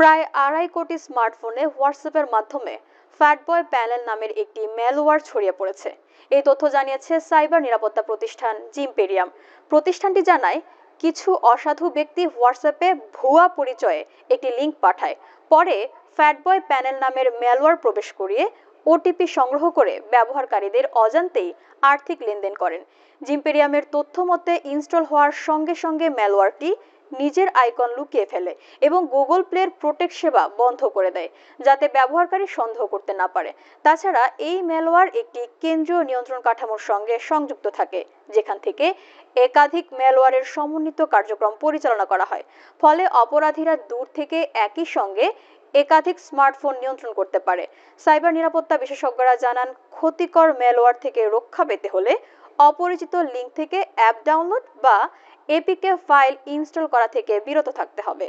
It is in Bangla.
প্রায় ২.৫ কোটি স্মার্টফোনে হোয়াটসঅ্যাপের মাধ্যমে ফ্যাটবয় প্যানেল নামের একটি ম্যালওয়্যার ছড়িয়ে পড়েছে। এই তথ্য জানিয়েছে সাইবার নিরাপত্তা প্রতিষ্ঠান জিমপেরিয়াম। প্রতিষ্ঠানটি জানায়, কিছু অসাধু ব্যক্তি হোয়াটসঅ্যাপে ভুয়া পরিচয়ে একটি লিঙ্ক পাঠায়। পরে ফ্যাটবয় প্যানেল নামের ম্যালওয়্যার প্রবেশ করিয়ে ওটিপি সংগ্রহ করে ব্যবহারকারীদের অজান্তেই আর্থিক লেনদেন করেন। জিমপেরিয়ামের তথ্য মতে ইনস্টল হওয়ার সঙ্গে সঙ্গে ম্যালওয়্যারটি নিজের আইকন লুকিয়ে ফেলে এবং গুগল প্লের প্রোটেক্ট সেবা বন্ধ করে দেয়, যাতে ব্যবহারকারী সন্দেহ করতে না পারে। তাছাড়া এই ম্যালওয়্যার একটি কেন্দ্রীয় নিয়ন্ত্রণ কাঠামোর সঙ্গে সংযুক্ত থাকে, যেখান থেকে একাধিক ম্যালওয়্যারের সমন্বিত কার্যক্রম পরিচালনা করা হয়। ফলে অপরাধীরা দূর থেকে একই সঙ্গে একাধিক স্মার্টফোন নিয়ন্ত্রণ করতে পারে। সাইবার নিরাপত্তা বিশেষজ্ঞরা জানান, ক্ষতিকর ম্যালওয়্যার থেকে রক্ষা পেতে হলে অপরিচিত লিঙ্ক থেকে অ্যাপ ডাউনলোড বা এপিকে ফাইল ইনস্টল করা থেকে বিরত থাকতে হবে।